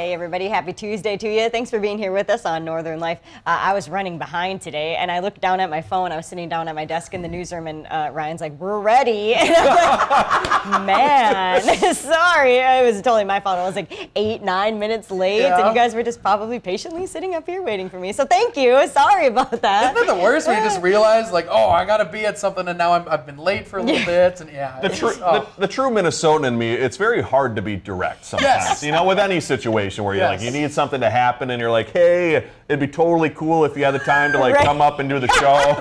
Hey everybody, happy Tuesday to you. Thanks for being here with us on Northern Life. I was running behind today and I looked down at my phone. I was sitting down at my desk in the newsroom and Ryan's like, we're ready. And I'm like, man, sorry. It was totally my fault. I was like 8-9 minutes late and you guys were just probably patiently sitting up here waiting for me. So thank you. Sorry about that. Isn't it the worst when you just realize like, oh, I got to be at something and now I've been late for a little bit. And The true Minnesotan in me, it's very hard to be direct sometimes. Yes. You know, with any situation where you're like, you need something to happen and you're like, hey, it'd be totally cool if you had the time to like come up and do the show.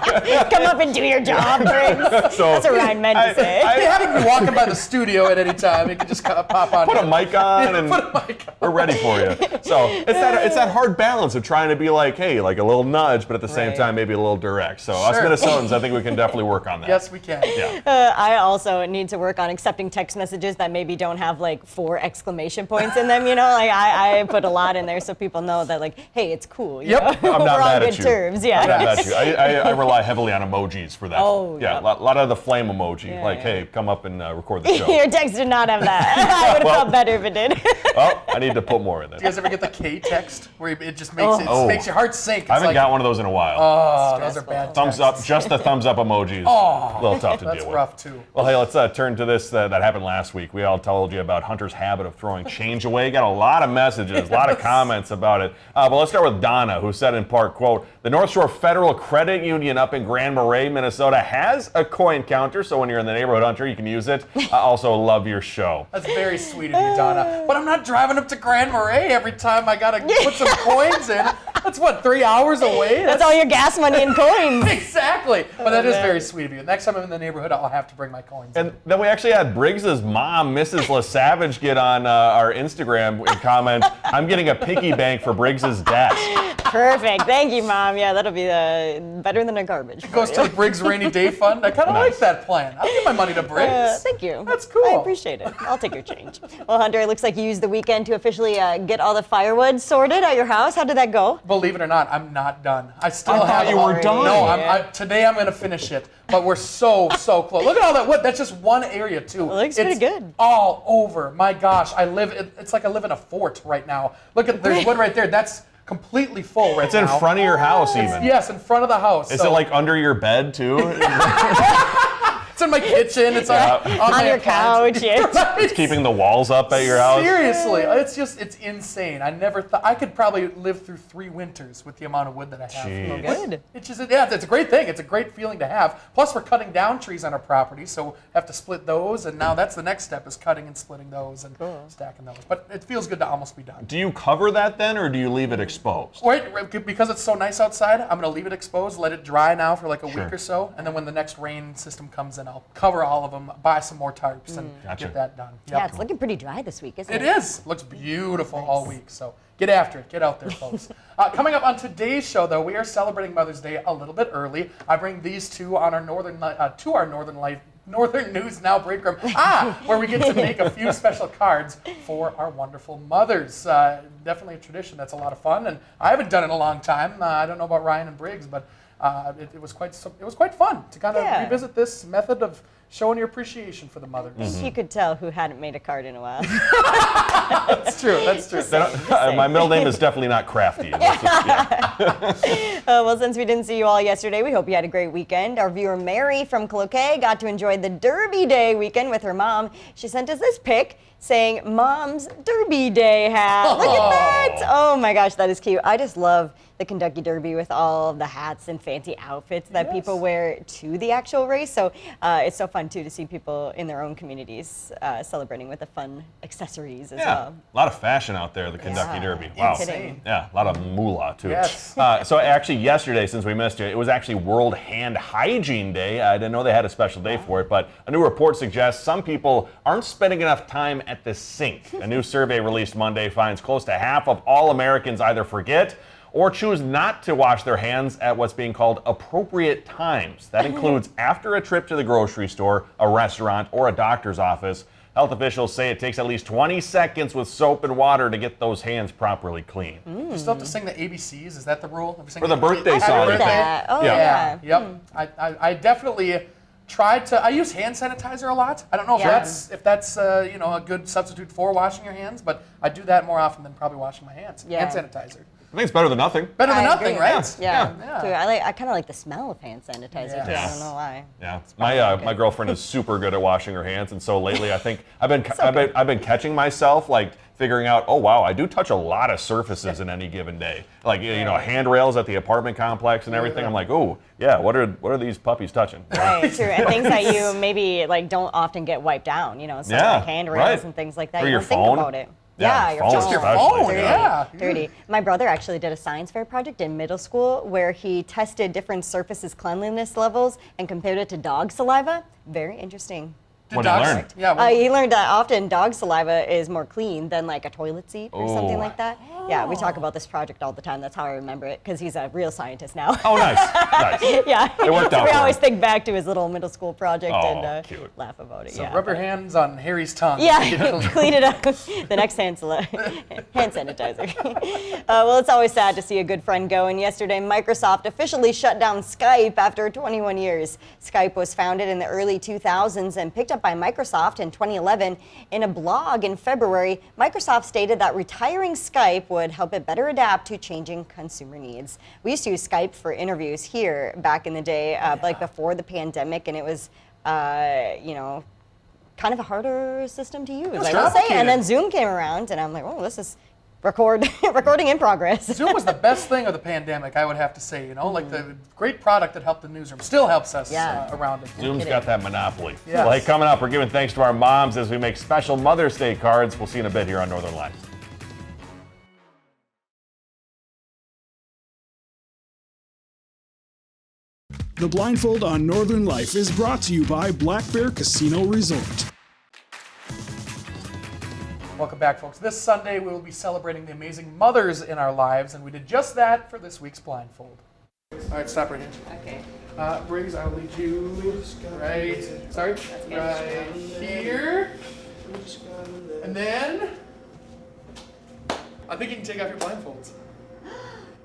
Come up and do your job, Briggs. So, that's what Ryan meant to say. Having me walking by the studio at any time, you can just pop on. Put a mic on and put a mic on. we're ready for you. So it's that hard balance of trying to be like, hey, like a little nudge, but at the same time maybe a little direct. So us Minnesotans, I think we can definitely work on that. Yes, we can. Yeah. I also need to work on accepting text messages that maybe don't have like 4 exclamation points in them. You know, like I put a lot in there so people know that like, hey, it's cool. You know? I'm not We're mad on at good you. terms. Yeah. I'm not mad at you. I rely heavily on emojis for that. Oh, yeah. A lot of the flame emoji. Like, hey, come up and record the show. Your text did not have that. I would have felt better if it did. Well, I need to put more in there. Do you guys ever get the K text where it just makes your heart sink? It's I haven't got one of those in a while. Oh, those are bad. Thumbs up, just the thumbs up emojis. Oh, a little tough to deal that's with. rough too. Well, hey, let's turn to this that happened last week. We all told you about Hunter's habit of throwing change away. Got a lot of messages, a lot of comments about it. But let's start with Donna, who said in part, quote, the North Shore Federal Credit Union up in Grand Marais, Minnesota has a coin counter, so when you're in the neighborhood, Hunter, you can use it. I also love your show. That's very sweet of you, Donna. But I'm not driving up to Grand Marais every time I gotta put some coins in. That's what, 3 hours away? That's all your gas money and coins. Exactly. But that is very sweet of you. Next time I'm in the neighborhood, I'll have to bring my coins in. And then we actually had Briggs's mom, Mrs. LaSavage, get on our Instagram and comment, I'm getting a piggy bank for Briggs's desk. Perfect. Thank you, Mom. Yeah, that'll be better than a garbage. It goes to the Briggs Rainy Day Fund. I kind of like that plan. I'll give my money to Briggs. Thank you. That's cool. I appreciate it. I'll take your change. Well, Hunter, it looks like you used the weekend to officially get all the firewood sorted at your house. How did that go? Believe it or not, I'm not done. I still I have. thought you were done. No, today I'm going to finish it. But we're so close. Look at all that wood. That's just one area too. It looks pretty good. All over. My gosh, it's like I live in a fort right now. Look at there's wood right there. That's completely full right It's now. in front of your house even. Yes, in front of the house. Is it like under your bed too? It's in my kitchen. It's on your couch. Yeah. It's keeping the walls up at your house? Seriously, it's insane. I never thought I could probably live through 3 winters with the amount of wood that I have. Jeez. Good. It's just, it's a great thing. It's a great feeling to have. Plus, we're cutting down trees on our property, so we have to split those. And now that's the next step is cutting and splitting those and stacking those. But it feels good to almost be done. Do you cover that then, or do you leave it exposed? Right, because it's so nice outside, I'm going to leave it exposed, let it dry now for like a week or so, and then when the next rain system comes in, I'll cover all of them, buy some more tarps, and get that done. Yep. Yeah, it's looking pretty dry this week, isn't it? It is. Looks beautiful all week. So get after it. Get out there, folks. Coming up on today's show, though, we are celebrating Mother's Day a little bit early. I bring these two on our Northern News Now break room, where we get to make a few special cards for our wonderful mothers. Definitely a tradition that's a lot of fun, and I haven't done it in a long time. I don't know about Ryan and Briggs, but it was quite fun to kind of revisit this method of showing your appreciation for the mothers. You could tell who hadn't made a card in a while. That's true. My middle name is definitely not Crafty. Well, since we didn't see you all yesterday, we hope you had a great weekend. Our viewer Mary from Cloquet got to enjoy the Derby Day weekend with her mom. She sent us this pic saying, Mom's Derby Day hat. Look at that. Oh my gosh, that is cute. I just love the Kentucky Derby with all of the hats and fancy outfits that people wear to the actual race. So it's so fun, too, to see people in their own communities celebrating with the fun accessories as well. A lot of fashion out there, the Kentucky Derby. Wow. Insane. Yeah, a lot of moolah, too. Yes. So actually, yesterday, since we missed you, it was actually World Hand Hygiene Day. I didn't know they had a special day for it, but a new report suggests some people aren't spending enough time at the sink. A new survey released Monday finds close to half of all Americans either forget or choose not to wash their hands at what's being called appropriate times. That includes after a trip to the grocery store, a restaurant, or a doctor's office. Health officials say it takes at least 20 seconds with soap and water to get those hands properly clean. You still have to sing the ABCs? Is that the rule? For the birthday song. Oh, yeah. Yep. I definitely I use hand sanitizer a lot. I don't know Yeah. if that's a good substitute for washing your hands, but I do that more often than probably washing my hands. Yeah. Hand sanitizer. I think it's better than nothing. Better than I nothing, agree. right? Yeah. Yeah. Too. I kind of like the smell of hand sanitizer too. I Yeah. don't know why. Yeah, my girlfriend is super good at washing her hands, and so lately I think I've been catching myself like figuring out, oh wow, I do touch a lot of surfaces in any given day, like handrails at the apartment complex and everything. I'm like, oh yeah, what are these puppies touching? Right, true. And things that you maybe like don't often get wiped down, stuff Yeah, like handrails right. and things like that. Or you your don't think phone. about it. Yeah, your phone Just your especially, phone, yeah. Dirty. My brother actually did a science fair project in middle school where he tested different surfaces cleanliness levels and compared it to dog saliva. Very interesting. What did you learn? Yeah. He learned that often dog saliva is more clean than like a toilet seat or something Oh. like that. Yeah, we talk about this project all the time. That's how I remember it because he's a real scientist now. Oh, nice, nice. Yeah, It worked out we for always him. think back to his little middle school project Oh, and cute. laugh about it. So yeah, rub your hands on Harry's tongue. yeah, clean it up. The next hand sanitizer. Well, it's always sad to see a good friend go. And yesterday, Microsoft officially shut down Skype after 21 years. Skype was founded in the early 2000s and picked up by Microsoft in 2011. In a blog in February, Microsoft stated that retiring Skype would help it better adapt to changing consumer needs. We used to use Skype for interviews here back in the day, like before the pandemic, and it was, kind of a harder system to use, I will say. complicated. And then Zoom came around, and I'm like, oh, this is recording in progress. Zoom was the best thing of the pandemic, I would have to say. Like the great product that helped the newsroom, still helps us Yeah. around it. Zoom's got that monopoly. Yes. Well, hey, coming up, we're giving thanks to our moms as we make special Mother's Day cards. We'll see you in a bit here on Northern Lights. The Blindfold on Northern Life is brought to you by Black Bear Casino Resort. Welcome back, folks. This Sunday, we will be celebrating the amazing mothers in our lives, and we did just that for this week's Blindfold. All right, stop right here. Okay. Briggs, I'll lead you right here. And then, I think you can take off your blindfolds.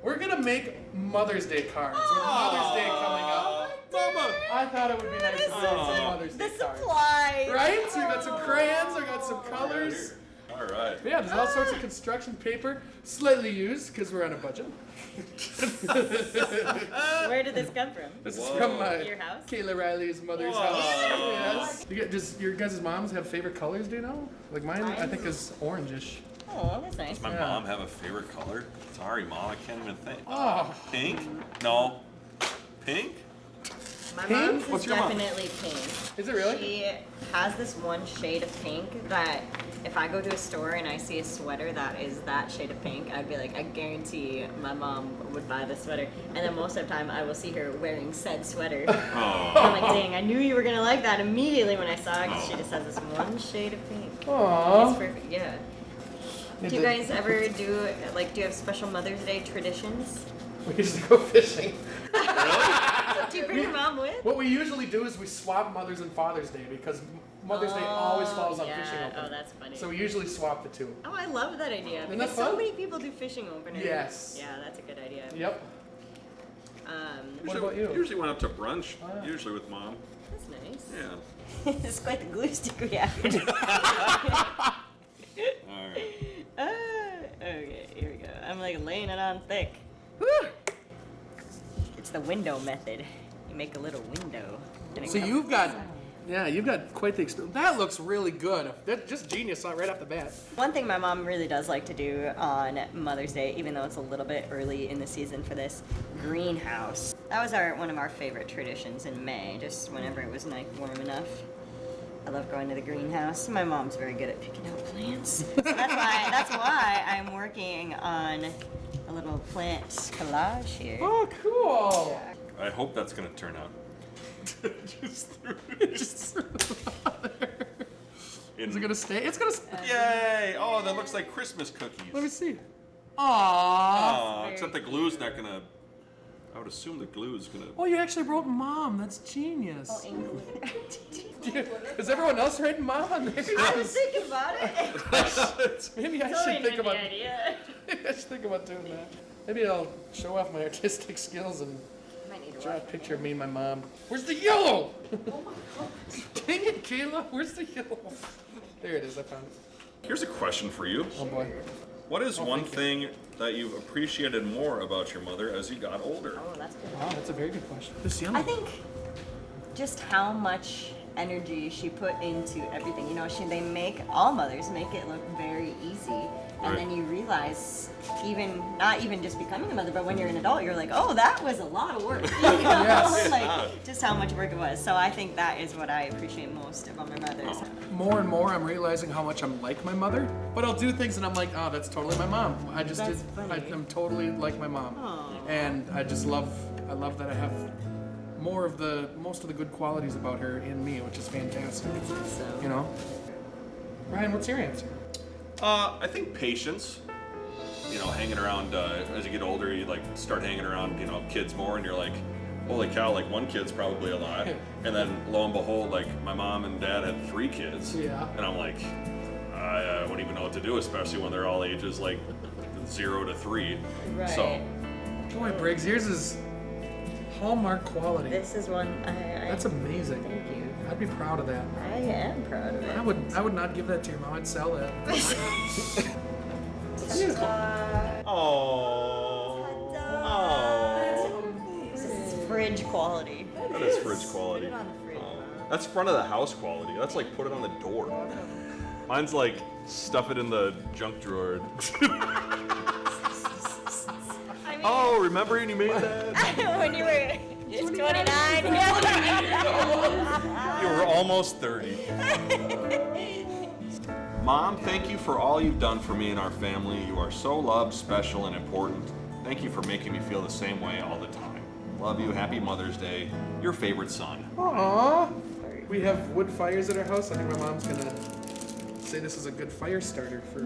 We're going to make Mother's Day cards with Mother's Day coming up. Mama! I thought it would be nice to make some Mother's Day cards. Supply. Right? So we got some crayons, we got some colors. All right. But yeah, there's all sorts of construction paper, slightly used because we're on a budget. Where did this come from? This is from Your house? Kayla Riley's mother's house. Yes. Does your guys' moms have favorite colors? Do you know? Like mine, I think is orangish. Oh, that's nice. Does my mom have a favorite color? Sorry, Mom, I can't even think. Oh, Pink? No. Pink? My Pink? mom's is What's your mom? definitely pink. is it really? She has this one shade of pink that if I go to a store and I see a sweater that is that shade of pink, I'd be like, I guarantee my mom would buy this sweater. And then most of the time I will see her wearing said sweater. Oh. I'm like, dang, I knew you were gonna like that immediately when I saw it because she just has this one shade of pink. It's Aww. perfect, yeah. Do you guys ever do you have special Mother's Day traditions? We used to go fishing. Do you bring your mom with? What we usually do is we swap Mother's and Father's Day because Mother's Day always falls on yeah. fishing opener. Oh, that's funny. So we usually swap the two. Oh, I love that idea Isn't because that so fun? many people do fishing openers. Yes. Yeah, that's a good idea. Yep. What about you? Usually went out to brunch, usually with Mom. That's nice. Yeah. This is quite the glue stick we have. All right. Okay, here we go. I'm like laying it on thick. Woo! It's the window method. You make a little window. And it So comes- you've got quite the experience. That looks really good. That's just genius right off the bat. One thing my mom really does like to do on Mother's Day, even though it's a little bit early in the season for this, greenhouse. That was one of our favorite traditions in May, just whenever it was warm enough. I love going to the greenhouse. My mom's very good at picking out plants. So that's why I'm working on a little plant collage here. Oh, cool. I hope that's going to turn out. Just threw Is it gonna stay? It's gonna. Yay! Oh, that looks like Christmas cookies. Let me see. Aww. Aw, except the glue's not going to... I would assume the glue's going to... Oh, you actually wrote Mom. That's genius. Oh, Is everyone else writing Mom on this? I was thinking about it. Maybe I Totally should think the about. idea. Maybe I should think about doing that. Maybe I'll show off my artistic skills and. My Draw a picture of me and my mom. Where's the yellow? Dang it, Kayla. Where's the yellow? There it is. I found it. Here's a question for you. Oh boy. What is one thing that you've appreciated more about your mother as you got older? Oh, that's good. Wow, that's a very good question. This yellow. I think just how much energy she put into everything. You know, they make, all mothers make it look very easy. And then you realize, not even just becoming a mother, but when you're an adult, you're like, oh, that was a lot of work. You know? Yes. Like, just how much work it was. So I think that is what I appreciate most about my mother. So. More and more, I'm realizing how much I'm like my mother. But I'll do things and I'm like, oh, that's totally my mom. I'm totally like my mom. Aww. And I love that I have most of the good qualities about her in me, which is fantastic. That's awesome. You know? Ryan, what's your answer? I think patience. You know, hanging around as you get older, you like start hanging around, you know, kids more, and you're like, holy cow, like one kid's probably a lot. And then lo and behold, like my mom and dad had 3 kids. Yeah. And I'm like, I wouldn't even know what to do, especially when they're all ages like 0 to 3. Right. So, Boy, Briggs, yours is Hallmark quality. This is one That's amazing. Thank you. I'd be proud of that. I am proud of it. I would not give that to your mom. I'd sell that. This is fridge quality. that is fridge quality. Put it on the fridge. That's front of the house quality. That's like put it on the door. Mine's like stuff it in the junk drawer. I mean, Oh, remember when you made that? when you were 29. You were almost 30. Mom, thank you for all you've done for me and our family. You are so loved, special, and important. Thank you for making me feel the same way all the time. Love you. Happy Mother's Day. Your favorite son. Aww. We have wood fires at our house. I think my mom's gonna say this is a good fire starter for.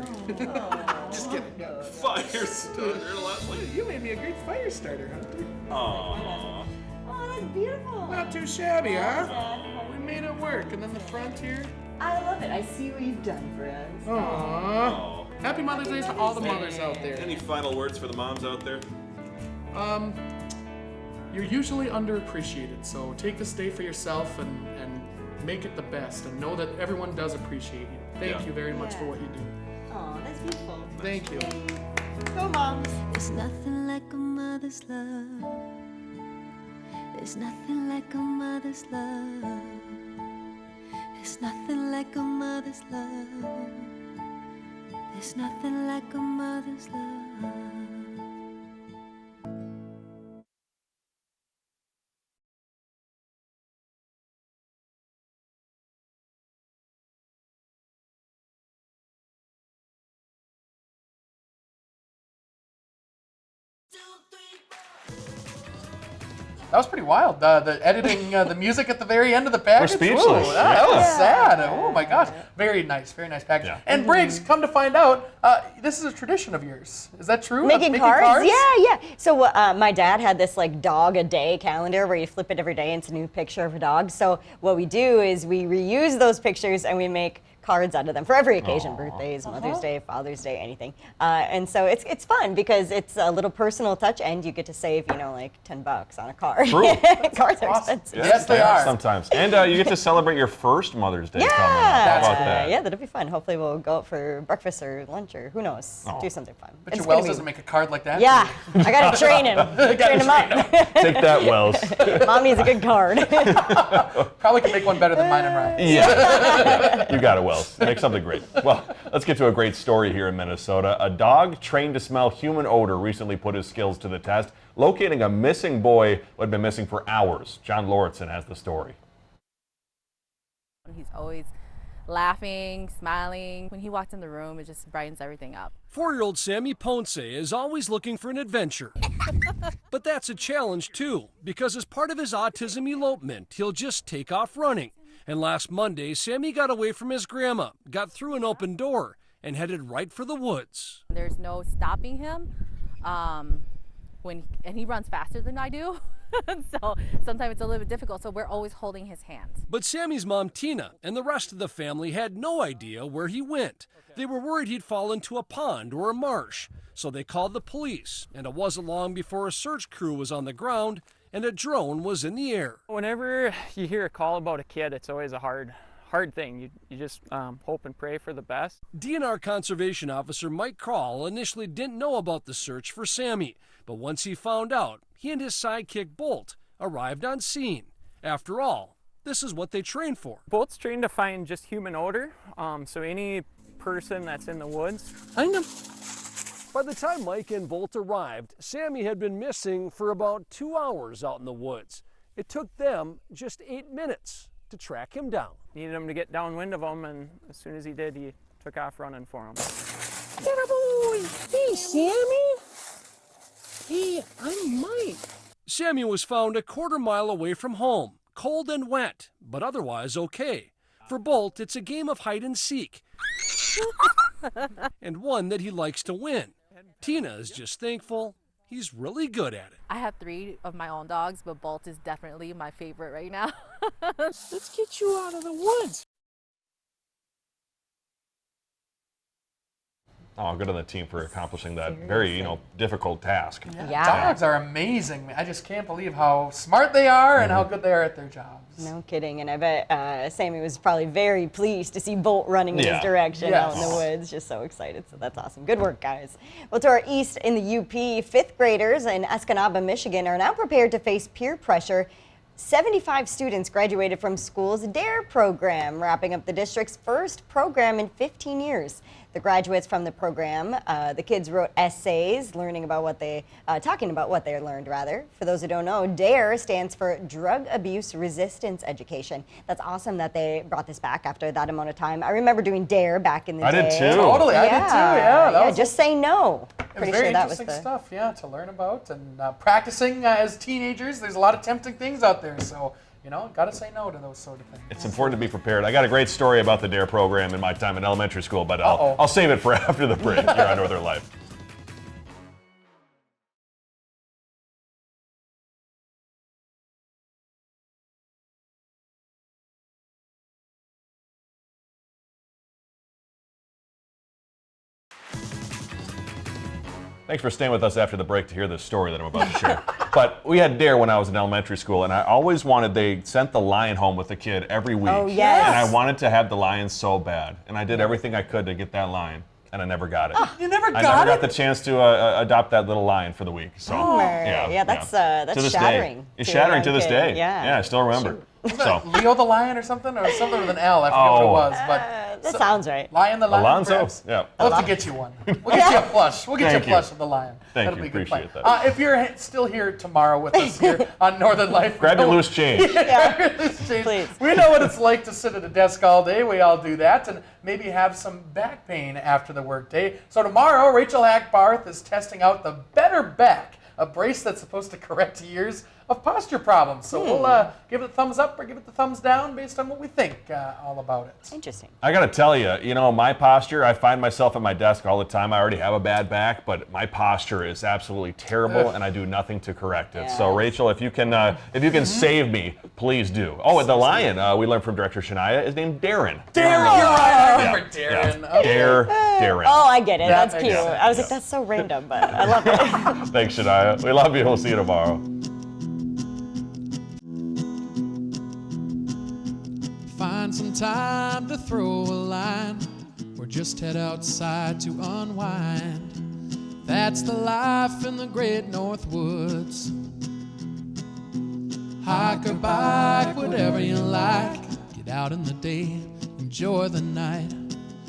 Just kidding. Yeah. Fire starter, Leslie. You made me a great fire starter, Hunter. Aww. Oh, that's beautiful. Not too shabby, huh? We made it work. And then the front here. I love it. I see what you've done for us. Aww. Happy Mother's Day to all the mothers out there. Any final words for the moms out there? You're usually underappreciated, so take this day for yourself and make it the best, and know that everyone does appreciate you. Thank you very much for what you do. Oh, that's beautiful. Thank you. Go, moms. There's nothing like a mother's love. There's nothing like a mother's love. There's nothing like a mother's love. There's nothing like a mother's love. That was pretty wild. The editing, the music at the very end of the package. speechless. Ooh, that was sad. Oh my gosh. Very nice package. Yeah. And Briggs, come to find out, this is a tradition of yours. Is that true? Making cards? Yeah. So my dad had this like dog a day calendar where you flip it every day and it's a new picture of a dog. So what we do is we reuse those pictures and we make cards out of them for every occasion, birthdays, Mother's Day, Father's Day, anything. And so it's fun because it's a little personal touch and you get to save, like $10 on a card. True. Cards are expensive. Yes, they are. Sometimes. And you get to celebrate your first Mother's Day coming up. How about that? Yeah, that'll be fun. Hopefully we'll go out for breakfast or lunch or who knows, do something fun. But your gonna Wells be- doesn't make a card like that. Yeah, I gotta train him. Train him up. Take that, Wells. Mom needs a good card. Probably can make one better than mine and Ryan. Yeah. You got it, Wells. Make something great. Well, let's get to a great story here in Minnesota. A dog trained to smell human odor recently put his skills to the test, locating a missing boy who had been missing for hours. John Lauritsen has the story. He's always laughing, smiling. When he walks in the room, it just brightens everything up. 4-year-old Sammy Ponce is always looking for an adventure. But that's a challenge too, because as part of his autism elopement, he'll just take off running. And last Monday, Sammy got away from his grandma, got through an open door, and headed right for the woods. There's no stopping him. And he runs faster than I do. So sometimes it's a little bit difficult, so we're always holding his hands. But Sammy's mom, Tina, and the rest of the family had no idea where he went. They were worried he'd fall into a pond or a marsh, so they called the police, and it wasn't long before a search crew was on the ground and a drone was in the air. Whenever you hear a call about a kid, it's always a hard thing. You just hope and pray for the best. DNR Conservation Officer Mike Krall initially didn't know about the search for Sammy, but once he found out, he and his sidekick Bolt arrived on scene. After all, this is what they train for. Bolt's trained to find just human odor, so any person that's in the woods. By the time Mike and Bolt arrived, Sammy had been missing for about 2 hours out in the woods. It took them just 8 minutes to track him down. Needed him to get downwind of him, and as soon as he did, he took off running for him. Hey, Sammy. Hey, I'm Mike. Sammy was found a quarter-mile away from home, cold and wet, but otherwise okay. For Bolt, it's a game of hide and seek, and one that he likes to win. Tina is just thankful he's really good at it. I have 3 of my own dogs, but Bolt is definitely my favorite right now. Let's get you out of the woods. Oh, good on the team for accomplishing that very, difficult task. Yeah. Dogs are amazing. I just can't believe how smart they are and how good they are at their jobs. No kidding. And I bet Sammy was probably very pleased to see Bolt running in his direction out in the woods. Just so excited. So that's awesome. Good work, guys. Well, to our east in the UP, 5th graders in Escanaba, Michigan are now prepared to face peer pressure. 75 students graduated from school's DARE program, wrapping up the district's first program in 15 years. The graduates from the program, the kids wrote essays, talking about what they learned, rather. For those who don't know, DARE stands for Drug Abuse Resistance Education. That's awesome that they brought this back after that amount of time. I remember doing DARE back in the day. I did too. Totally, I did too, yeah. Just say no. Pretty sure that was interesting stuff, to learn about. And practicing as teenagers, there's a lot of tempting things out there, so got to say no to those sort of things. It's important to be prepared. I got a great story about the DARE program in my time in elementary school, but I'll save it for after the break here on Northern Life. Thanks for staying with us after the break to hear this story that I'm about to share. But we had DARE when I was in elementary school, and I always they sent the lion home with the kid every week. Oh, yes. And I wanted to have the lion so bad. And I did everything I could to get that lion, and I never got it. You never got it? I never got the chance to adopt that little lion for the week. So, that's shattering. It's shattering to this day. Yeah, I still remember. So. Leo the Lion or something with an L. I forget what it was, but that sounds right. Lion the Lion. Alonzo. Perhaps. Yeah. We'll have to get you one. We'll get you a plush. We'll get you a plush of the lion. Thank That'll you. be a good Appreciate plan. that. If you're still here tomorrow with us here on Northern Life, grab your loose change. Grab your loose change. Please. We know what it's like to sit at a desk all day. We all do that, and maybe have some back pain after the workday. So tomorrow, Rachel Hack-Barth is testing out the Better Back, a brace that's supposed to correct years of posture problems. So we'll give it a thumbs up or give it the thumbs down based on what we think all about it. Interesting. I got to tell you, my posture, I find myself at my desk all the time. I already have a bad back, but my posture is absolutely terrible, and I do nothing to correct it. So Rachel, if you can save me, please do. Oh, and the lion we learned from director Shania is named Darren. Darren, you're right. I remember Darren. Yeah. Okay. Darren. Oh, I get it. Yeah, That's cute. I was like, that's so random, but I love it. Thanks, Shania. We love you. We'll see you tomorrow. Find some time to throw a line, or just head outside to unwind. That's the life in the great North Woods. Hike or bike, whatever you like. Get out in the day, enjoy the night.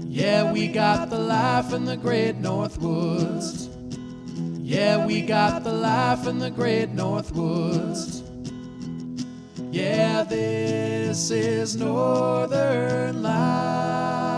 Yeah, we got the life in the great North Woods. Yeah, we got the life in the great North Woods. Yeah, this is Northern Life.